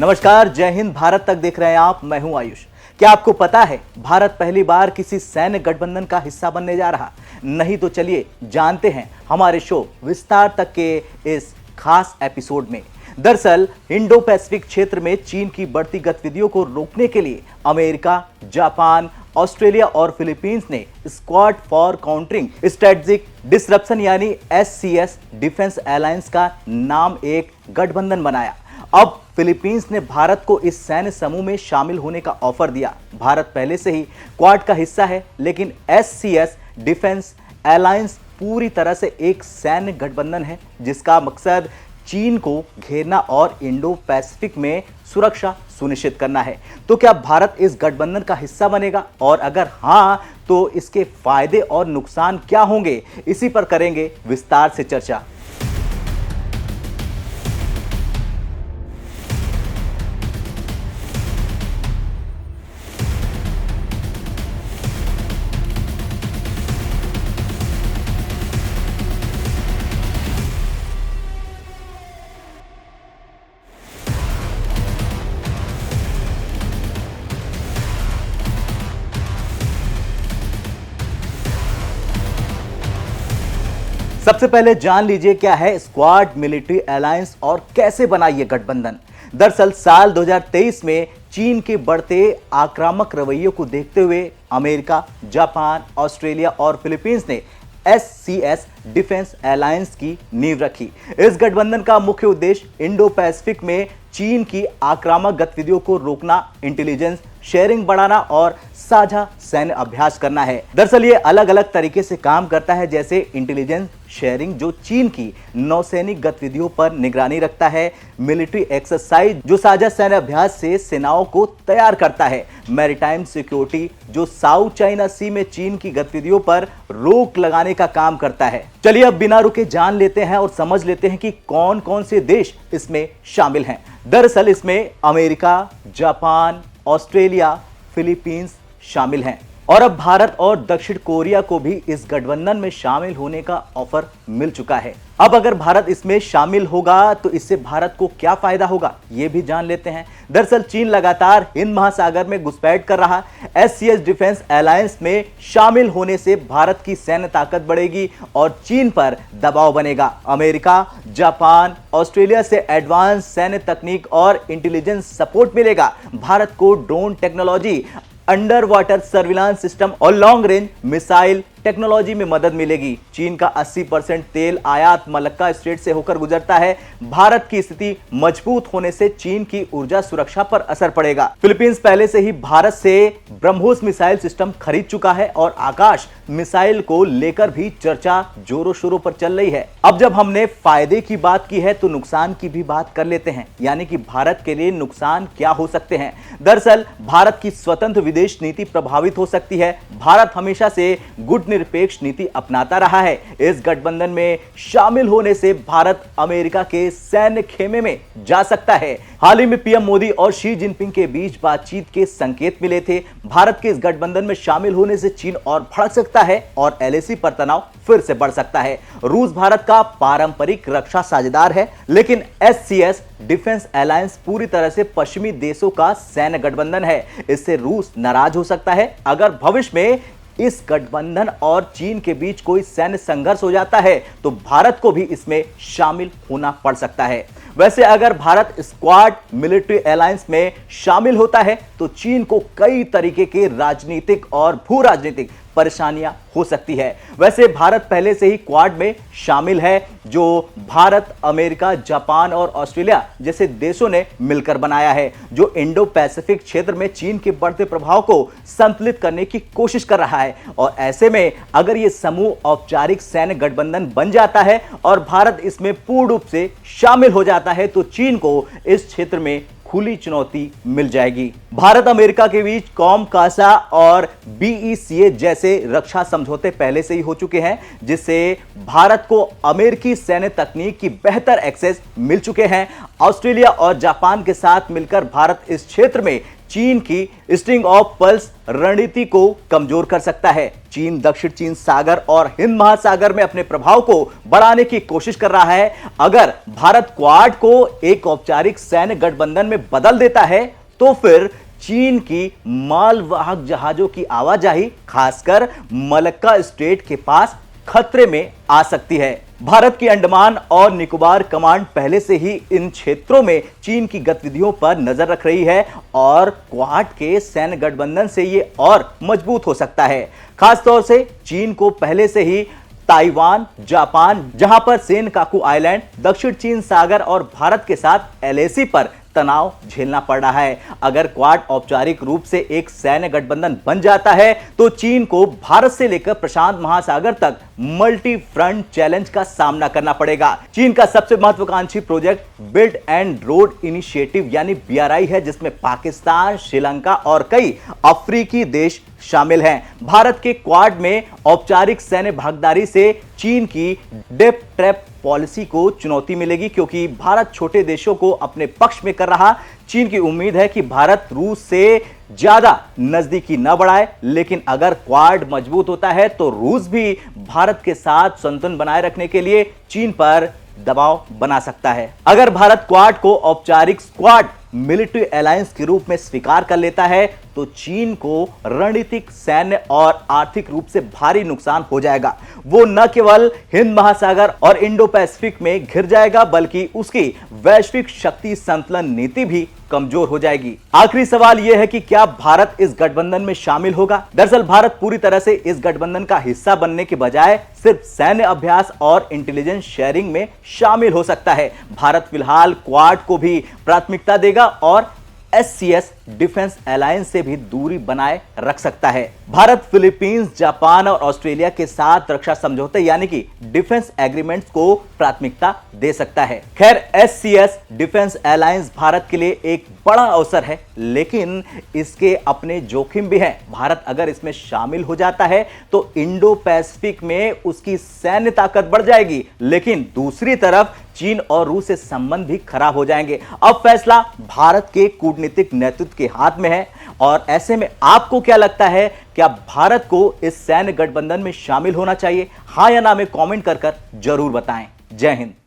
नमस्कार, जय हिंद। भारत तक देख रहे हैं आप, मैं हूं आयुष। क्या आपको पता है भारत पहली बार किसी सैन्य गठबंधन का हिस्सा बनने जा रहा? नहीं तो चलिए जानते हैं हमारे शो विस्तार तक के इस खास एपिसोड में। दरअसल इंडो पैसिफिक क्षेत्र में चीन की बढ़ती गतिविधियों को रोकने के लिए अमेरिका, जापान, ऑस्ट्रेलिया और फिलीपींस ने squad for countering strategic disruption यानी SCS डिफेंस अलायंस का नाम एक गठबंधन बनाया। अब फिलीपींस ने भारत को इस सैन्य समूह में शामिल होने का ऑफर दिया। भारत पहले से ही क्वाड का हिस्सा है, लेकिन SCS डिफेंस अलायंस पूरी तरह से एक सैन्य गठबंधन है जिसका मकसद चीन को घेरना और इंडो पैसिफिक में सुरक्षा सुनिश्चित करना है। तो क्या भारत इस गठबंधन का हिस्सा बनेगा, और अगर हां तो इसके फायदे और नुकसान क्या होंगे, इसी पर करेंगे विस्तार से चर्चा। सबसे पहले जान लीजिए क्या है स्क्वाड मिलिट्री अलायंस और कैसे बना यह गठबंधन। दरअसल साल 2023 में चीन के बढ़ते आक्रामक रवैये को देखते हुए अमेरिका, जापान, ऑस्ट्रेलिया और फिलीपींस ने SCS डिफेंस अलायंस की नींव रखी। इस गठबंधन का मुख्य उद्देश्य इंडो पैसिफिक में चीन की आक्रामक गतिविधियों को रोकना, इंटेलिजेंस शेयरिंग बढ़ाना और साझा सैन्य अभ्यास करना है। दरअसल ये अलग अलग तरीके से काम करता है, जैसे इंटेलिजेंस शेयरिंग जो चीन की नौसैनिक गतिविधियों पर निगरानी रखता है, मिलिट्री एक्सरसाइज जो साझा सैन्य अभ्यास से सेनाओं को तैयार करता है, मैरीटाइम सिक्योरिटी जो साउथ चाइना सी में चीन की गतिविधियों पर रोक लगाने का काम करता है। चलिए अब बिना रुके जान लेते हैं और समझ लेते हैं कि कौन कौन से देश इसमें शामिल हैं। दरअसल इसमें अमेरिका, जापान, ऑस्ट्रेलिया, फिलीपींस शामिल हैं और अब भारत और दक्षिण कोरिया को भी इस गठबंधन में शामिल होने का ऑफर मिल चुका है। अब अगर भारत इसमें शामिल होगा तो इससे भारत को क्या फायदा होगा, यह भी जान लेते हैं। दरअसल चीन लगातार हिंद महासागर में घुसपैठ कर रहा। SCS डिफेंस अलायंस में शामिल होने से भारत की सैन्य ताकत बढ़ेगी और चीन पर दबाव बनेगा। अमेरिका, जापान, ऑस्ट्रेलिया से एडवांस सैन्य तकनीक और इंटेलिजेंस सपोर्ट मिलेगा। भारत को drone technology, under water surveillance system और लॉन्ग रेंज मिसाइल टेक्नोलॉजी में मदद मिलेगी। चीन का 80% तेल आयात मलक्का स्ट्रेट से होकर गुजरता है। भारत की स्थिति मजबूत होने से चीन की ऊर्जा सुरक्षा पर असर पड़ेगा। फिलीपींस पहले से ही भारत से ब्रह्मोस मिसाइल सिस्टम खरीद चुका है और आकाश मिसाइल को लेकर भी चर्चा जोरों शोरों पर चल रही है। अब जब हमने फायदे की बात की है तो नुकसान की भी बात कर लेते हैं, यानी कि भारत के लिए नुकसान क्या हो सकते हैं। दरअसल भारत की स्वतंत्र विदेश नीति प्रभावित हो सकती है। भारत हमेशा से गुट निरपेक्ष नीति अपनाता रहा है। इस गठबंधन में शामिल होने से भारत अमेरिका के सैन्य खेमे में जा सकता है। हाल ही में पीएम मोदी और शी जिनपिंग के बीच बातचीत के संकेत मिले थे। भारत के इस गठबंधन में शामिल होने से चीन और भड़क सकता है और LAC पर तनाव फिर से बढ़ सकता है। रूस भारत का पारंपरिक रक्षा साझेदार है, लेकिन SCS डिफेंस अलायंस पूरी तरह से पश्चिमी देशों का सैन्य गठबंधन है। इससे रूस नाराज हो सकता है। अगर भविष्य में इस गठबंधन और चीन के बीच कोई सैन्य संघर्ष हो जाता है तो भारत को भी इसमें शामिल होना पड़ सकता है। वैसे अगर भारत स्क्वाड मिलिट्री अलायंस में शामिल होता है तो चीन को कई तरीके के राजनीतिक और भू राजनीतिक परेशानियां हो सकती है। वैसे भारत पहले से ही क्वाड में शामिल है, जो भारत, अमेरिका, जापान और ऑस्ट्रेलिया जैसे देशों ने मिलकर बनाया है, जो इंडो पैसिफिक क्षेत्र में चीन के बढ़ते प्रभाव को संतुलित करने की कोशिश कर रहा है। और ऐसे में अगर यह समूह औपचारिक सैन्य गठबंधन बन जाता है और भारत इसमें पूर्ण रूप से शामिल हो जाता है तो चीन को इस क्षेत्र में खुली चुनौती मिल जाएगी। भारत अमेरिका के बीच कॉम कासा और BECA जैसे रक्षा समझौते पहले से ही हो चुके हैं, जिससे भारत को अमेरिकी सैन्य तकनीक की बेहतर एक्सेस मिल चुके हैं। ऑस्ट्रेलिया और जापान के साथ मिलकर भारत इस क्षेत्र में चीन की स्ट्रिंग ऑफ पल्स रणनीति को कमजोर कर सकता है। चीन दक्षिण चीन सागर और हिंद महासागर में अपने प्रभाव को बढ़ाने की कोशिश कर रहा है। अगर भारत क्वाड को एक औपचारिक सैन्य गठबंधन में बदल देता है तो फिर चीन की मालवाहक जहाजों की आवाजाही खासकर मलक्का स्ट्रेट के पास खतरे में आ सकती है। भारत की अंडमान और निकोबार कमांड पहले से ही इन क्षेत्रों में चीन की गतिविधियों पर नजर रख रही है और क्वाड के सैन्य गठबंधन से यह और मजबूत हो सकता है। खासतौर से चीन को पहले से ही ताइवान, जापान, जहां पर सेनकाकू आइलैंड, दक्षिण चीन सागर और भारत के साथ एलएसी पर तनाव झेलना पड़ रहा है। अगर क्वाड औपचारिक रूप से एक सैन्य गठबंधन बन जाता है तो चीन को भारत से लेकर प्रशांत महासागर तक मल्टी फ्रंट चैलेंज का सामना करना पड़ेगा। चीन का सबसे महत्वाकांक्षी project build and road initiative यानी बीआरआई है, जिसमें पाकिस्तान, श्रीलंका और कई अफ्रीकी देश शामिल हैं। भारत के क्वाड में औपचारिक सैन्य भागीदारी से चीन की डेप ट्रैप पॉलिसी को चुनौती मिलेगी, क्योंकि भारत छोटे देशों को अपने पक्ष में कर रहा। चीन की उम्मीद है कि भारत रूस से ज्यादा नजदीकी न बढ़ाए, लेकिन अगर क्वाड मजबूत होता है तो रूस भी भारत के साथ संतुलन बनाए रखने के लिए चीन पर दबाव बना सकता है। अगर भारत क्वाड को औपचारिक स्क्वाड मिलिट्री अलायंस के रूप में स्वीकार कर लेता है तो चीन को रणनीतिक, सैन्य और आर्थिक रूप से भारी नुकसान हो जाएगा। वो न केवल हिंद महासागर और इंडो पैसिफिक में घिर जाएगा, बल्कि उसकी वैश्विक शक्ति संतुलन नीति भी कमजोर हो जाएगी। आखिरी सवाल यह है कि क्या भारत इस गठबंधन में शामिल होगा? दरअसल भारत पूरी तरह से इस गठबंधन का हिस्सा बनने के बजाय सिर्फ सैन्य अभ्यास और इंटेलिजेंस शेयरिंग में शामिल हो सकता है। भारत फिलहाल क्वाड को भी प्राथमिकता देगा और एससीएस डिफेंस अलायंस से भी दूरी बनाए रख सकता है। भारत फिलीपींस, जापान और ऑस्ट्रेलिया के साथ रक्षा समझौते यानी कि डिफेंस एग्रीमेंट्स को प्राथमिकता दे सकता है। खैर, एससीएस डिफेंस अलायंस भारत के लिए एक बड़ा अवसर है, लेकिन इसके अपने जोखिम भी हैं। भारत अगर इसमें शामिल हो जाता है तो इंडो पैसिफिक में उसकी सैन्य ताकत बढ़ जाएगी, लेकिन दूसरी तरफ चीन और रूस से संबंध भी खराब हो जाएंगे। अब फैसला भारत के कूटनीतिक नेतृत्व के हाथ में है। और ऐसे में आपको क्या लगता है, क्या भारत को इस सैन्य गठबंधन में शामिल होना चाहिए? हां या ना में कमेंट कर जरूर बताएं। जय हिंद।